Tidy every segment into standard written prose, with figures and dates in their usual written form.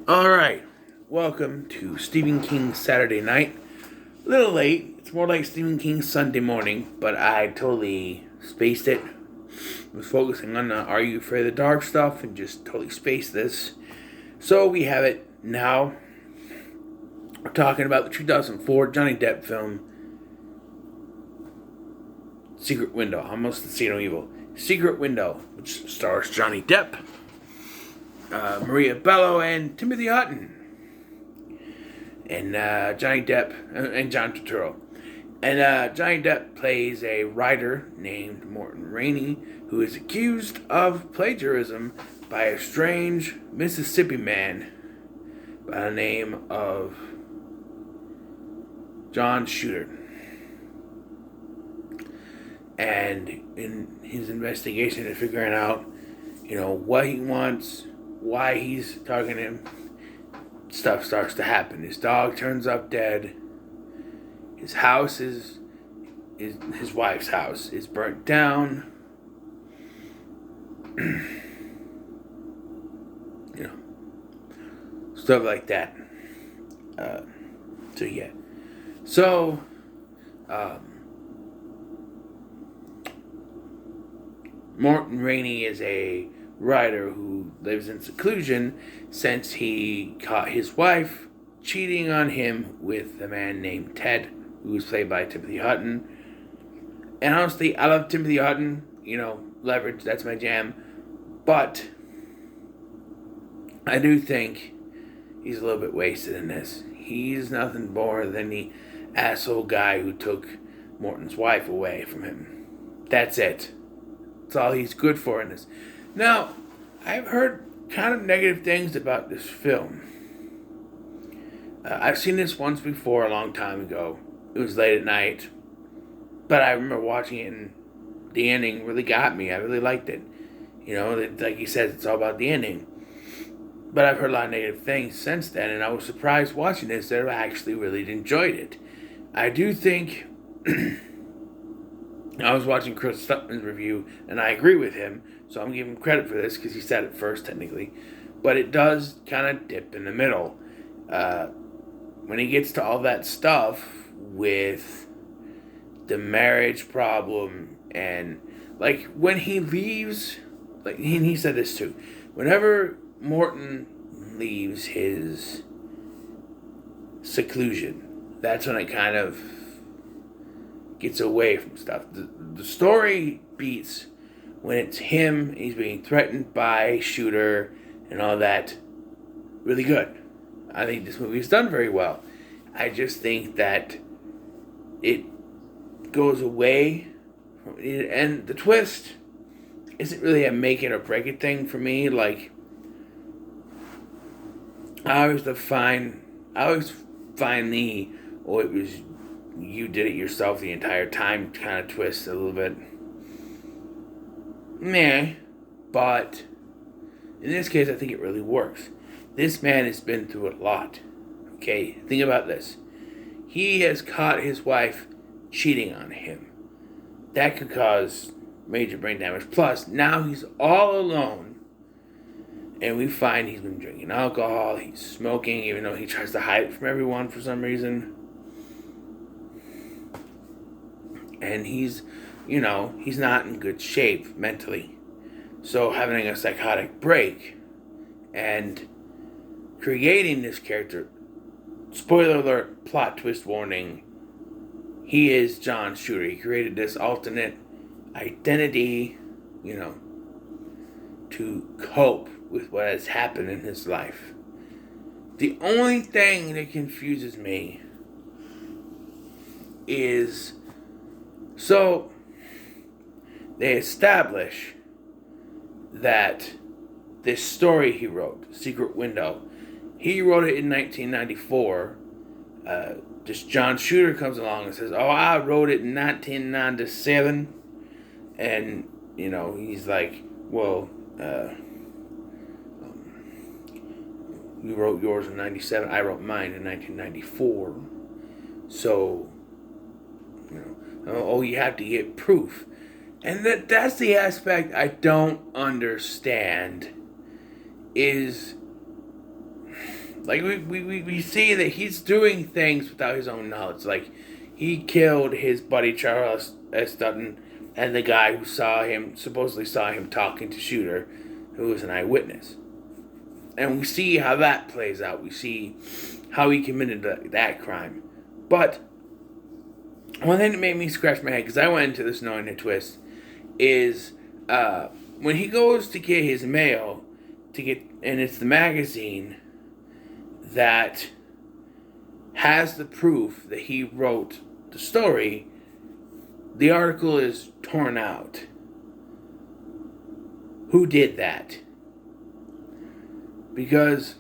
All right, welcome to Stephen King's Saturday Night. A little late. It's more like Stephen King's Sunday morning, but I totally spaced it. Was focusing on the Are You Afraid of the Dark stuff and just totally spaced this. So we have it now. We're talking about the 2004 Johnny Depp film Secret Window. Almost the See No Evil. Secret Window, which stars Johnny Depp, Maria Bello, and Timothy Hutton. And Johnny Depp and John Turturro. And Johnny Depp plays a writer named Morton Rainey who is accused of plagiarism by a strange Mississippi man by the name of John Shooter. And in his investigation and figuring out, what he wants, why he's targeting him, stuff starts to happen. His dog turns up dead. His house is his wife's house is burnt down. Stuff like that. So yeah. So Morton Rainey is a writer who lives in seclusion since he caught his wife cheating on him with a man named Ted, who was played by Timothy Hutton. And honestly, I love Timothy Hutton. Leverage, that's my jam. But I do think he's a little bit wasted in this. He's nothing more than the asshole guy who took Morton's wife away from him. That's it. That's all he's good for in this. Now, I've heard kind of negative things about this film. I've seen this once before a long time ago. It was late at night. But I remember watching it and the ending really got me. I really liked it. Like he says, it's all about the ending. But I've heard a lot of negative things since then, and I was surprised watching this that I actually really enjoyed it. I do think I was watching Chris Stuckman's review, and I agree with him, so I'm giving him credit for this because he said it first, technically. But it does kind of dip in the middle. When he gets to all that stuff with the marriage problem, and, when he leaves, and he said this too, whenever Morton leaves his seclusion, that's when it kind of gets away from stuff. The story beats when it's him, and he's being threatened by Shooter and all that. Really good. I think this movie is done very well. I just think that it goes away from it, and the twist isn't really a make it or break it thing for me. I always find the, it was you did it yourself the entire time kind of twist a little bit meh, but in this case I think it really works. This man has been through a lot. Okay, think about this. He has caught his wife cheating on him. That could cause major brain damage. Plus, now he's all alone. And we find he's been drinking alcohol, he's smoking, even though he tries to hide it from everyone for some reason. And he's not in good shape mentally. So having a psychotic break and creating this character, spoiler alert, plot twist warning, he is John Shooter. He created this alternate identity, to cope with what has happened in his life. The only thing that confuses me is, so they establish that this story he wrote, Secret Window, he wrote it in 1994. This John Shooter comes along and says, I wrote it in 1997. And, he's like, well, you wrote yours in 97. I wrote mine in 1994. So, you have to get proof. And that's the aspect I don't understand is Like, we see that he's doing things without his own knowledge. Like, he killed his buddy Charles S. Dutton and the guy who supposedly saw him talking to Shooter, who was an eyewitness. And we see how that plays out. We see how he committed that crime. But one thing that made me scratch my head, because I went into this knowing a twist, is when he goes to get his mail, and it's the magazine that has the proof that he wrote the story, the article is torn out. Who did that? Because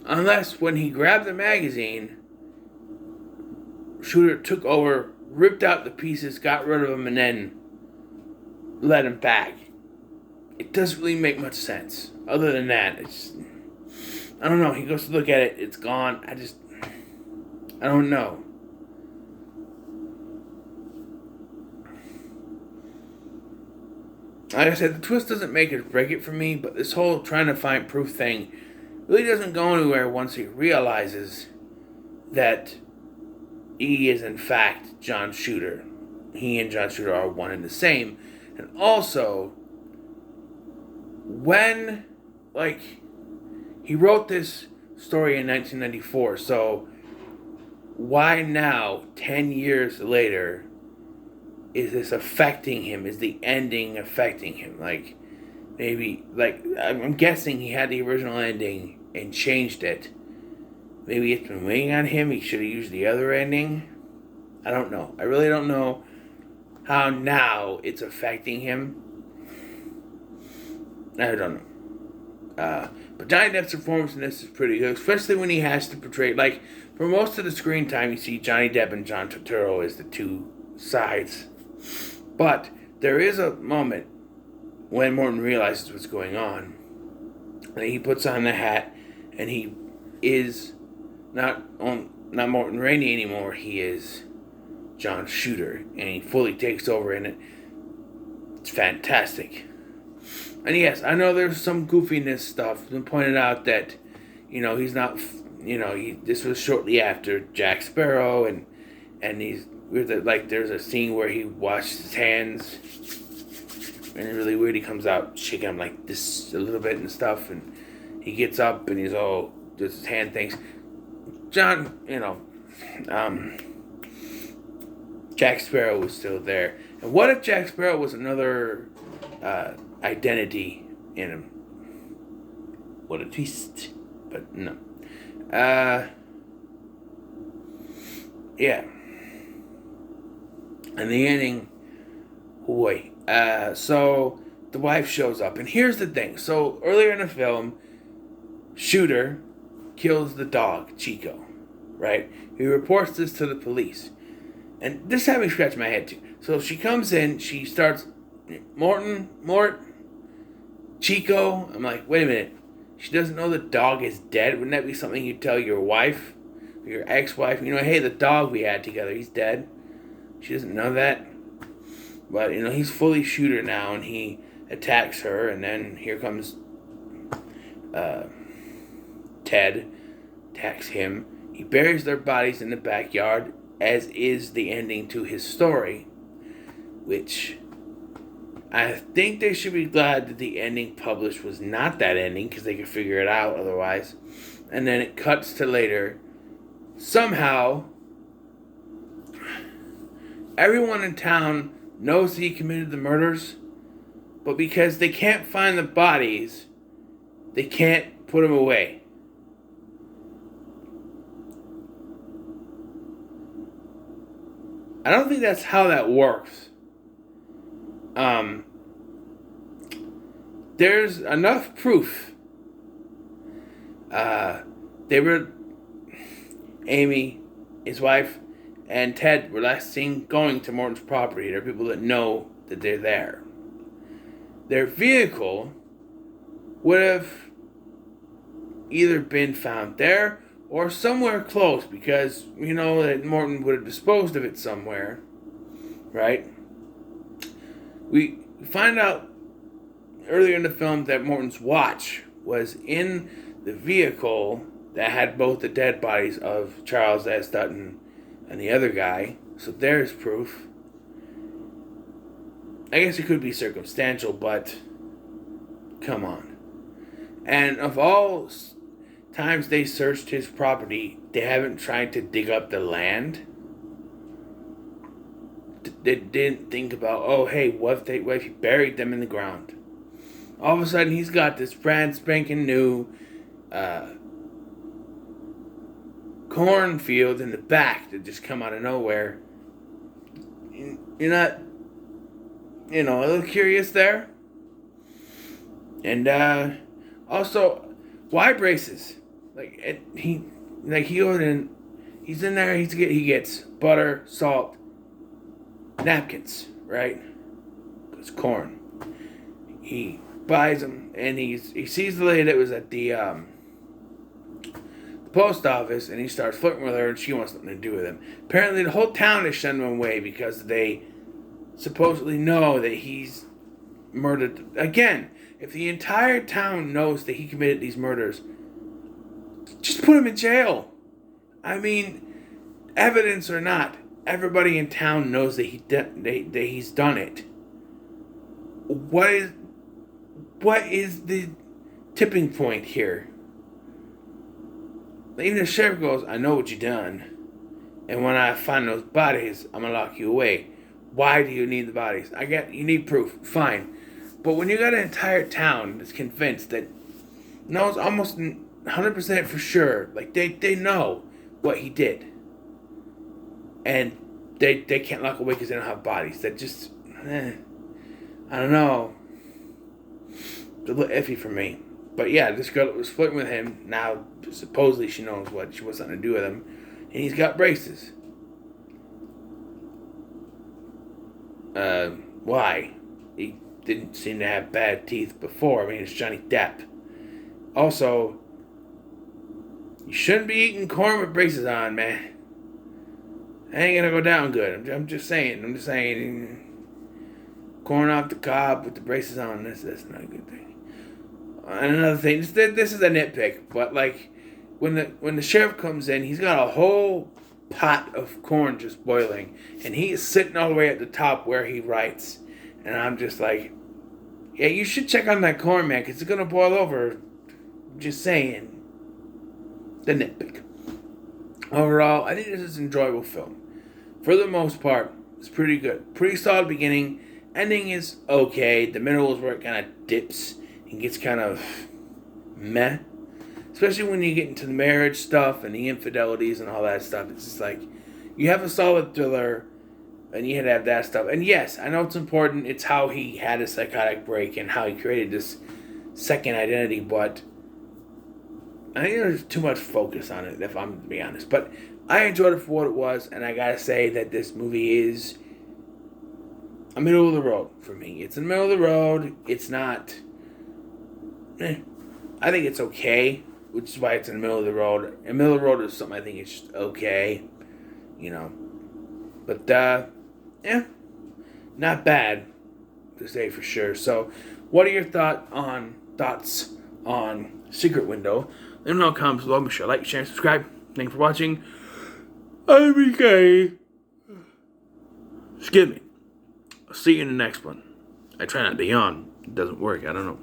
unless when he grabbed the magazine, Shooter took over, ripped out the pieces, got rid of them, and then let him back. It doesn't really make much sense. Other than that, I don't know. He goes to look at it, it's gone. I don't know. Like I said, the twist doesn't make it break it for me, but this whole trying to find proof thing really doesn't go anywhere once he realizes that he is in fact John Shooter. He and John Shooter are one and the same. And also, when, he wrote this story in 1994, so why now, 10 years later, is this affecting him? Is the ending affecting him? I'm guessing he had the original ending and changed it. Maybe it's been weighing on him. He should have used the other ending. I don't know. I really don't know how now it's affecting him. I don't know. But Johnny Depp's performance in this is pretty good, especially when he has to portray, for most of the screen time, you see Johnny Depp and John Turturro as the two sides. But there is a moment when Morton realizes what's going on, and he puts on the hat, and he is not Morton Rainey anymore. He is John Shooter, and he fully takes over in it. It's fantastic. And yes, I know there's some goofiness stuff. It's been pointed out that, he's not, this was shortly after Jack Sparrow, and he's, there's a scene where he washes his hands, and it's really weird. He comes out shaking him like this a little bit and stuff, and he gets up and he's all, does his hand things. John, Jack Sparrow was still there. And what if Jack Sparrow was another identity in him? What a twist. But no. Yeah. And the ending, boy. So the wife shows up. And here's the thing. So earlier in the film, Shooter kills the dog, Chico. Right? He reports this to the police. And this had me scratch my head too. So she comes in, she starts, Mort, Chico. I'm like, wait a minute. She doesn't know the dog is dead? Wouldn't that be something you'd tell your wife? Or your ex-wife? Hey, the dog we had together, he's dead. She doesn't know that. But, he's fully Shooter now, and he attacks her, and then here comes Ted, attacks him. He buries their bodies in the backyard, as is the ending to his story, which I think they should be glad that the ending published was not that ending, because they could figure it out otherwise. And then it cuts to later. Somehow, everyone in town knows he committed the murders, but because they can't find the bodies, they can't put them away. I don't think that's how that works. There's enough proof. Amy, his wife, and Ted were last seen going to Morton's property. There are people that know that they're there. Their vehicle would have either been found there or somewhere close, because we know that Morton would have disposed of it somewhere, right? We find out earlier in the film that Morton's watch was in the vehicle that had both the dead bodies of Charles S. Dutton and the other guy. So there's proof. I guess it could be circumstantial, but come on. And of all times they searched his property, they haven't tried to dig up the land. They didn't think about, oh, hey, what if he buried them in the ground? All of a sudden, he's got this brand spanking new cornfield in the back that just come out of nowhere. You're not, a little curious there? And also, why braces? He goes in, he's in there. He gets butter, salt, napkins, right? It's corn. He buys them, and he sees the lady that was at the post office, and he starts flirting with her, and she wants nothing to do with him. Apparently, the whole town is shunned him away because they supposedly know that he's murdered. Again, if the entire town knows that he committed these murders, just put him in jail. I mean, evidence or not, everybody in town knows that he's done it. What is the tipping point here? Even the sheriff goes, I know what you done, and when I find those bodies, I'm gonna lock you away. Why do you need the bodies? I get you need proof, fine. But when you got an entire town that's convinced that knows almost 100% for sure, like they know what he did, and they can't lock away because they don't have bodies. That just, I don't know. It's a little iffy for me. But yeah, this girl that was flirting with him, now supposedly she knows what she wants something to do with him, and he's got braces. Why? He didn't seem to have bad teeth before. I mean, it's Johnny Depp. Also, you shouldn't be eating corn with braces on, man. It ain't gonna go down good. I'm just saying. Corn off the cob with the braces on. That's not a good thing. And another thing, this is a nitpick, but like when the sheriff comes in, he's got a whole pot of corn just boiling, and he is sitting all the way at the top where he writes, and I'm just like, yeah, you should check on that corn, man, because it's gonna boil over. Just saying. The nitpick. Overall, I think this is an enjoyable film. For the most part, it's pretty good. Pretty solid beginning. Ending is okay. The middle is where it kind of dips and gets kind of meh. Especially when you get into the marriage stuff and the infidelities and all that stuff. It's just like, you have a solid thriller and you had to have that stuff. And yes, I know it's important. It's how he had a psychotic break and how he created this second identity, but I think there's too much focus on it, if I'm to be honest. But I enjoyed it for what it was, and I gotta say that this movie is a middle of the road for me. It's in the middle of the road. It's not. I think it's okay, which is why it's in the middle of the road. In the middle of the road is something I think it's just okay, But yeah, not bad to say for sure. So, what are your thoughts on Secret Window? Let me know in the comments below. Make sure to like, share, and subscribe. Thank you for watching. I'm BK. Excuse me. I'll see you in the next one. I try not to yawn. It doesn't work. I don't know.